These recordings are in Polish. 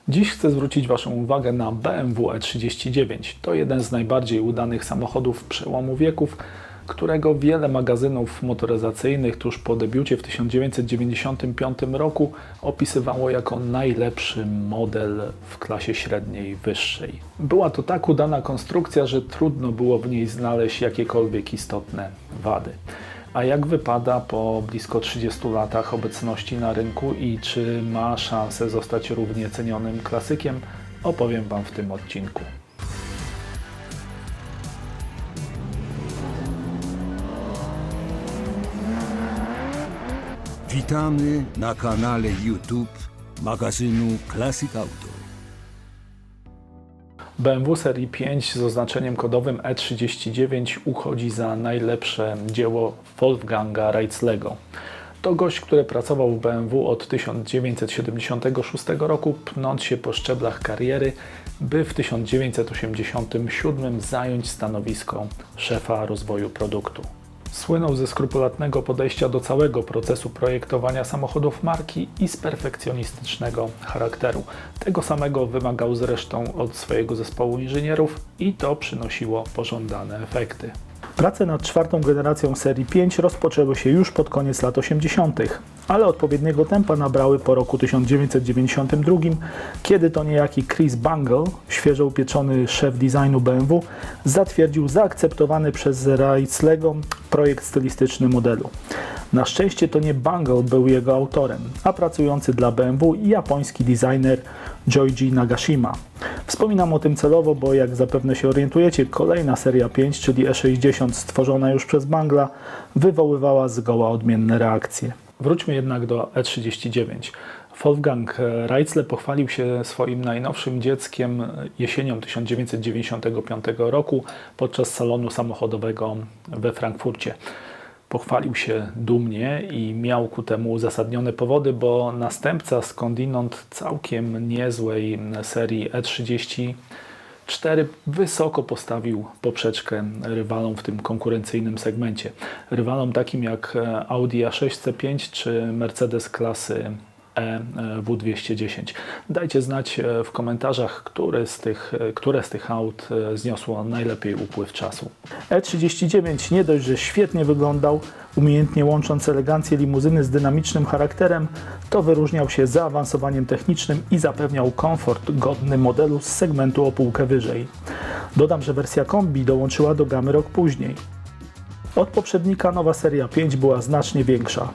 Dziś chcę zwrócić Waszą uwagę na BMW E39. To jeden z najbardziej udanych samochodów przełomu wieków, którego wiele magazynów motoryzacyjnych tuż po debiucie w 1995 roku opisywało jako najlepszy model w klasie średniej wyższej. Była to tak udana konstrukcja, że trudno było w niej znaleźć jakiekolwiek istotne wady. A jak wypada po blisko 30 latach obecności na rynku i czy ma szansę zostać równie cenionym klasykiem, opowiem Wam w tym odcinku. Witamy na kanale YouTube magazynu Classic Auto. BMW serii 5 z oznaczeniem kodowym E39 uchodzi za najlepsze dzieło Wolfganga Reitzlego. To gość, który pracował w BMW od 1976 roku, pnąc się po szczeblach kariery, by w 1987 zająć stanowisko szefa rozwoju produktu. Słynął ze skrupulatnego podejścia do całego procesu projektowania samochodów marki i z perfekcjonistycznego charakteru. Tego samego wymagał zresztą od swojego zespołu inżynierów i to przynosiło pożądane efekty. Prace nad czwartą generacją serii 5 rozpoczęły się już pod koniec lat 80., ale odpowiedniego tempa nabrały po roku 1992, kiedy to niejaki Chris Bangle, świeżo upieczony szef designu BMW, zatwierdził zaakceptowany przez Reitzlego projekt stylistyczny modelu. Na szczęście to nie Bangle był jego autorem, a pracujący dla BMW japoński designer Joiji Nagashima. Wspominam o tym celowo, bo jak zapewne się orientujecie, kolejna seria 5, czyli E60 stworzona już przez Bangla, wywoływała zgoła odmienne reakcje. Wróćmy jednak do E39. Wolfgang Reitzle pochwalił się swoim najnowszym dzieckiem jesienią 1995 roku podczas salonu samochodowego we Frankfurcie. Pochwalił się dumnie i miał ku temu uzasadnione powody, bo następca skądinąd całkiem niezłej serii E34 wysoko postawił poprzeczkę rywalom w tym konkurencyjnym segmencie. Rywalom takim jak Audi A6 C5 czy Mercedes klasy W210. Dajcie znać w komentarzach, które z tych aut zniosło najlepiej upływ czasu. E39 nie dość, że świetnie wyglądał, umiejętnie łącząc elegancję limuzyny z dynamicznym charakterem, to wyróżniał się zaawansowaniem technicznym i zapewniał komfort godny modelu z segmentu o półkę wyżej. Dodam, że wersja kombi dołączyła do gamy rok później. Od poprzednika nowa seria 5 była znacznie większa.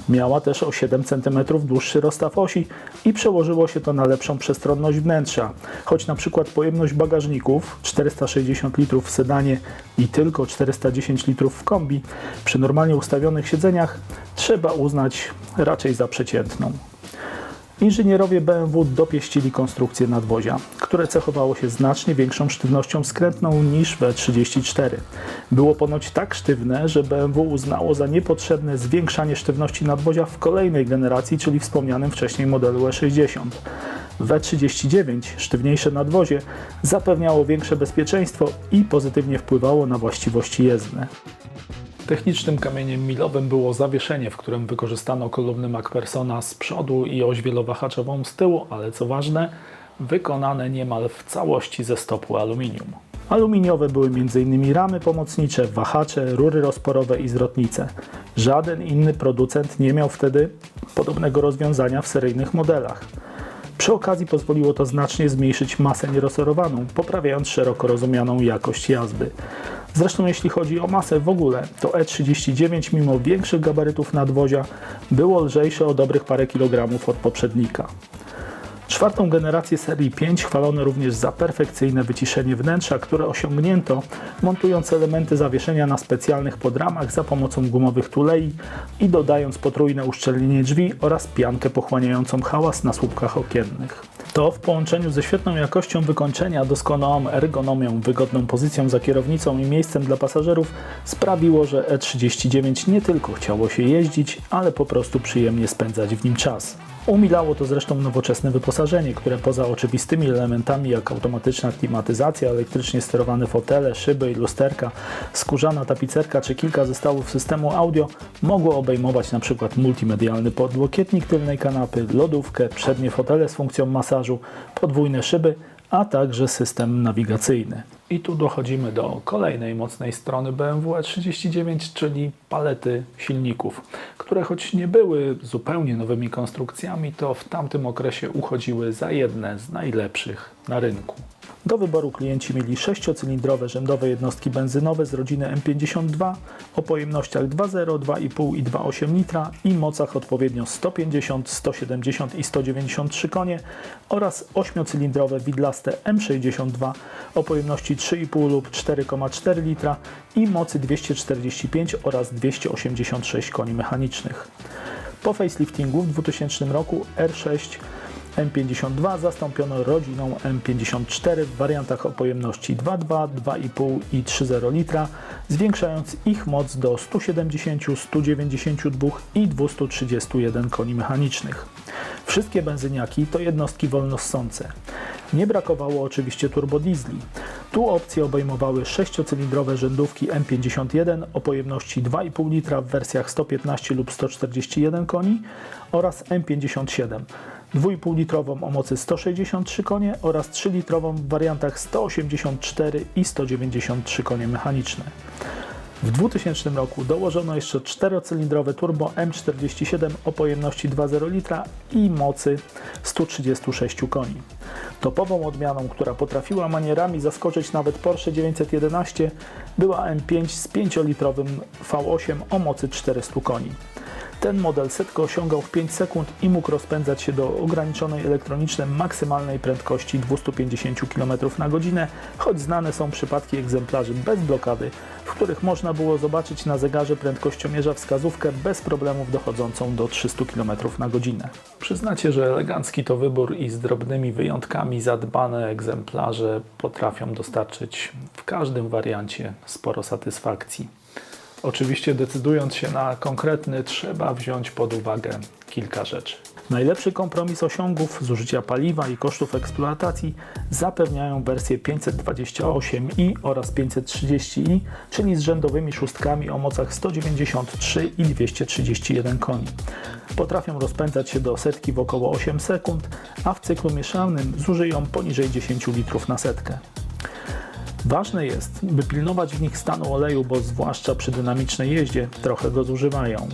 Miała też o 7 cm dłuższy rozstaw osi i przełożyło się to na lepszą przestronność wnętrza, choć na przykład pojemność bagażników 460 litrów w sedanie i tylko 410 litrów w kombi przy normalnie ustawionych siedzeniach trzeba uznać raczej za przeciętną. Inżynierowie BMW dopieścili konstrukcję nadwozia, które cechowało się znacznie większą sztywnością skrętną niż w E34. Było ponoć tak sztywne, że BMW uznało za niepotrzebne zwiększanie sztywności nadwozia w kolejnej generacji, czyli wspomnianym wcześniej modelu E60. W E39 sztywniejsze nadwozie zapewniało większe bezpieczeństwo i pozytywnie wpływało na właściwości jezdne. Technicznym kamieniem milowym było zawieszenie, w którym wykorzystano kolumny McPhersona z przodu i oś wielowahaczową z tyłu, ale co ważne, wykonane niemal w całości ze stopu aluminium. Aluminiowe były m.in. ramy pomocnicze, wahacze, rury rozporowe i zwrotnice. Żaden inny producent nie miał wtedy podobnego rozwiązania w seryjnych modelach. Przy okazji pozwoliło to znacznie zmniejszyć masę nierozsorowaną, poprawiając szeroko rozumianą jakość jazdy. Zresztą jeśli chodzi o masę w ogóle, to E39 mimo większych gabarytów nadwozia było lżejsze o dobrych parę kilogramów od poprzednika. Czwartą generację serii 5 chwalono również za perfekcyjne wyciszenie wnętrza, które osiągnięto montując elementy zawieszenia na specjalnych podramach za pomocą gumowych tulei i dodając potrójne uszczelnienie drzwi oraz piankę pochłaniającą hałas na słupkach okiennych. To w połączeniu ze świetną jakością wykończenia, doskonałą ergonomią, wygodną pozycją za kierownicą i miejscem dla pasażerów sprawiło, że E39 nie tylko chciało się jeździć, ale po prostu przyjemnie spędzać w nim czas. Umilało to zresztą nowoczesne wyposażenie, które poza oczywistymi elementami jak automatyczna klimatyzacja, elektrycznie sterowane fotele, szyby i lusterka, skórzana tapicerka czy kilka zestawów systemu audio mogło obejmować np. multimedialny podłokietnik tylnej kanapy, lodówkę, przednie fotele z funkcją masażu, podwójne szyby, a także system nawigacyjny. I tu dochodzimy do kolejnej mocnej strony BMW E39, czyli palety silników, które choć nie były zupełnie nowymi konstrukcjami, to w tamtym okresie uchodziły za jedne z najlepszych na rynku. Do wyboru klienci mieli 6-cylindrowe rzędowe jednostki benzynowe z rodziny M52 o pojemnościach 2.0, 2.5 i 2.8 litra i mocach odpowiednio 150, 170 i 193 konie oraz 8-cylindrowe widlaste M62 o pojemności 3.5 lub 4,4 litra i mocy 245 oraz 286 koni mechanicznych. Po faceliftingu w 2000 roku R6 M52 zastąpiono rodziną M54 w wariantach o pojemności 2.2, 2.5 i 3.0 litra, zwiększając ich moc do 170, 192 i 231 koni mechanicznych. Wszystkie benzyniaki to jednostki wolnossące. Nie brakowało oczywiście turbodiesli. Tu opcje obejmowały 6-cylindrowe rzędówki M51 o pojemności 2,5 litra w wersjach 115 lub 141 koni oraz M57, 2,5-litrową o mocy 163 konie oraz 3-litrową w wariantach 184 i 193 konie mechaniczne. W 2000 roku dołożono jeszcze 4-cylindrowe turbo M47 o pojemności 2,0 litra i mocy 136 koni. Topową odmianą, która potrafiła manierami zaskoczyć nawet Porsche 911, była M5 z 5-litrowym V8 o mocy 400 koni. Ten model setkę osiągał w 5 sekund i mógł rozpędzać się do ograniczonej elektronicznym maksymalnej prędkości 250 km na godzinę, choć znane są przypadki egzemplarzy bez blokady, w których można było zobaczyć na zegarze prędkościomierza wskazówkę bez problemów dochodzącą do 300 km na godzinę. Przyznacie, że elegancki to wybór i z drobnymi wyjątkami zadbane egzemplarze potrafią dostarczyć w każdym wariancie sporo satysfakcji. Oczywiście decydując się na konkretny, trzeba wziąć pod uwagę kilka rzeczy. Najlepszy kompromis osiągów, zużycia paliwa i kosztów eksploatacji zapewniają wersje 528i oraz 530i, czyli z rzędowymi szóstkami o mocach 193 i 231 koni. Potrafią rozpędzać się do setki w około 8 sekund, a w cyklu mieszanym zużyją poniżej 10 litrów na setkę. Ważne jest, by pilnować w nich stanu oleju, bo zwłaszcza przy dynamicznej jeździe trochę go zużywają.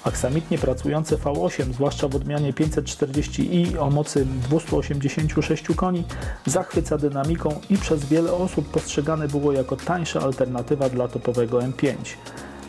Aksamitnie pracujące V8, zwłaszcza w odmianie 540i o mocy 286 koni, zachwyca dynamiką i przez wiele osób postrzegane było jako tańsza alternatywa dla topowego M5.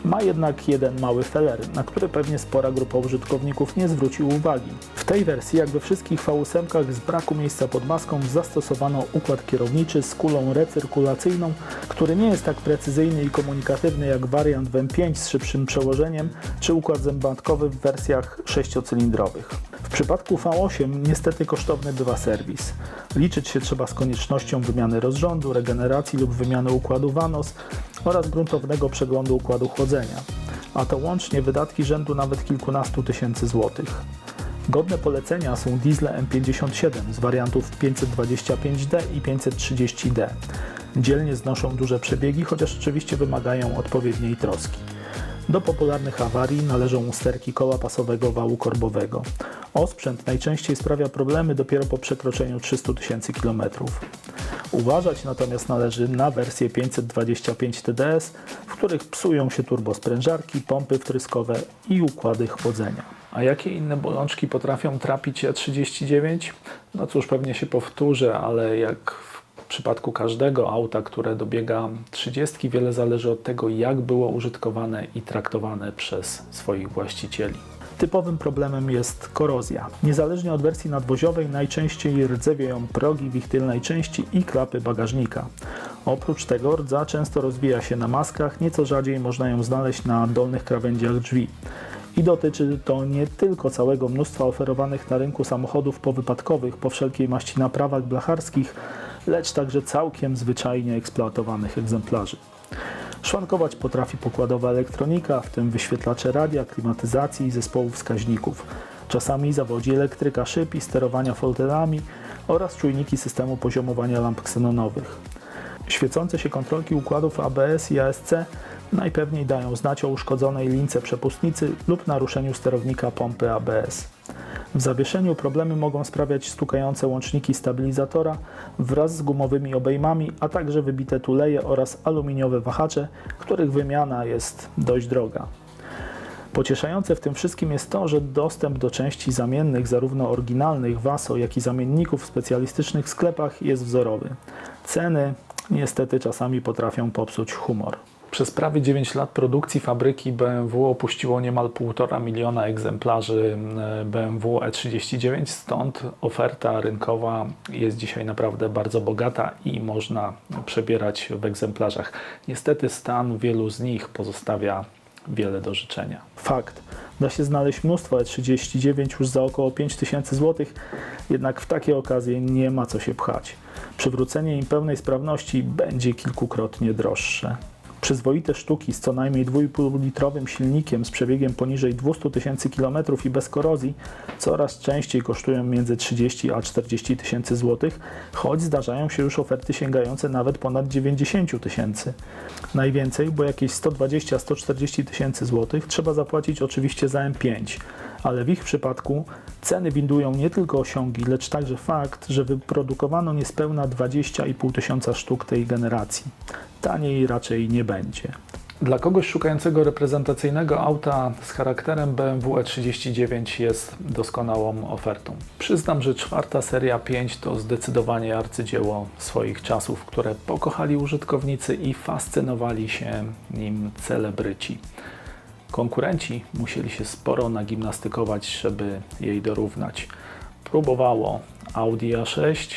Ma jednak jeden mały feler, na który pewnie spora grupa użytkowników nie zwrócił uwagi. W tej wersji, jak we wszystkich V8, z braku miejsca pod maską zastosowano układ kierowniczy z kulą recyrkulacyjną, który nie jest tak precyzyjny i komunikatywny jak wariant w M5 z szybszym przełożeniem, czy układ zębatkowy w wersjach 6-cylindrowych. W przypadku V8 niestety kosztowny bywa serwis. Liczyć się trzeba z koniecznością wymiany rozrządu, regeneracji lub wymiany układu VANOS oraz gruntownego przeglądu układu chłodzenia, a to łącznie wydatki rzędu nawet kilkunastu tysięcy złotych. Godne polecenia są diesle M57 z wariantów 525D i 530D. Dzielnie znoszą duże przebiegi, chociaż oczywiście wymagają odpowiedniej troski. Do popularnych awarii należą usterki koła pasowego wału korbowego. Osprzęt najczęściej sprawia problemy dopiero po przekroczeniu 300 tysięcy km. Uważać natomiast należy na wersje 525 TDS, w których psują się turbosprężarki, pompy wtryskowe i układy chłodzenia. A jakie inne bolączki potrafią trapić E39? No cóż, pewnie się powtórzę, ale jak w przypadku każdego auta, które dobiega 30, wiele zależy od tego, jak było użytkowane i traktowane przez swoich właścicieli. Typowym problemem jest korozja. Niezależnie od wersji nadwoziowej najczęściej rdzewieją progi w ich tylnej części i klapy bagażnika. Oprócz tego rdza często rozwija się na maskach, nieco rzadziej można ją znaleźć na dolnych krawędziach drzwi. I dotyczy to nie tylko całego mnóstwa oferowanych na rynku samochodów powypadkowych po wszelkiej maści naprawach blacharskich, lecz także całkiem zwyczajnie eksploatowanych egzemplarzy. Szwankować potrafi pokładowa elektronika, w tym wyświetlacze radia, klimatyzacji i zespołu wskaźników. Czasami zawodzi elektryka szyb i sterowania folderami oraz czujniki systemu poziomowania lamp ksenonowych. Świecące się kontrolki układów ABS i ASC najpewniej dają znać o uszkodzonej lince przepustnicy lub naruszeniu sterownika pompy ABS. W zawieszeniu problemy mogą sprawiać stukające łączniki stabilizatora wraz z gumowymi obejmami, a także wybite tuleje oraz aluminiowe wahacze, których wymiana jest dość droga. Pocieszające w tym wszystkim jest to, że dostęp do części zamiennych, zarówno oryginalnych Vaso, jak i zamienników w specjalistycznych sklepach jest wzorowy. Ceny niestety czasami potrafią popsuć humor. Przez prawie 9 lat produkcji fabryki BMW opuściło niemal 1,5 miliona egzemplarzy BMW E39, stąd oferta rynkowa jest dzisiaj naprawdę bardzo bogata i można przebierać w egzemplarzach. Niestety stan wielu z nich pozostawia wiele do życzenia. Fakt, da się znaleźć mnóstwo E39 już za około 5000 zł, jednak w takie okazje nie ma co się pchać. Przywrócenie im pełnej sprawności będzie kilkukrotnie droższe. Przyzwoite sztuki z co najmniej 2,5-litrowym silnikiem z przebiegiem poniżej 200 tysięcy km i bez korozji coraz częściej kosztują między 30 a 40 tysięcy złotych, choć zdarzają się już oferty sięgające nawet ponad 90 tysięcy. Najwięcej, bo jakieś 120-140 tysięcy złotych trzeba zapłacić oczywiście za M5, ale w ich przypadku ceny windują nie tylko osiągi, lecz także fakt, że wyprodukowano niespełna 20,5 tysiąca sztuk tej generacji. Taniej raczej nie będzie. Dla kogoś szukającego reprezentacyjnego auta z charakterem BMW E39 jest doskonałą ofertą. Przyznam, że 4. seria 5 to zdecydowanie arcydzieło swoich czasów, które pokochali użytkownicy i fascynowali się nim celebryci. Konkurenci musieli się sporo nagimnastykować, żeby jej dorównać. Próbowało Audi A6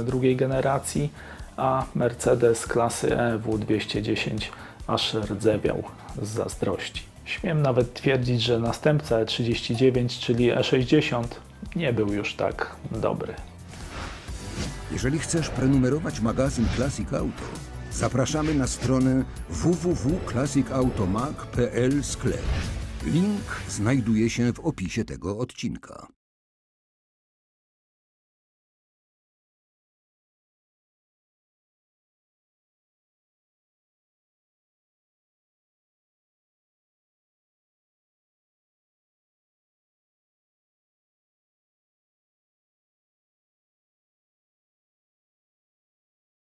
drugiej generacji, a Mercedes klasy E W210 aż rdzewiał z zazdrości. Śmiem nawet twierdzić, że następca E39, czyli E60, nie był już tak dobry. Jeżeli chcesz prenumerować magazyn Classic Auto, zapraszamy na stronę www.classicautomag.pl/sklep. Link znajduje się w opisie tego odcinka.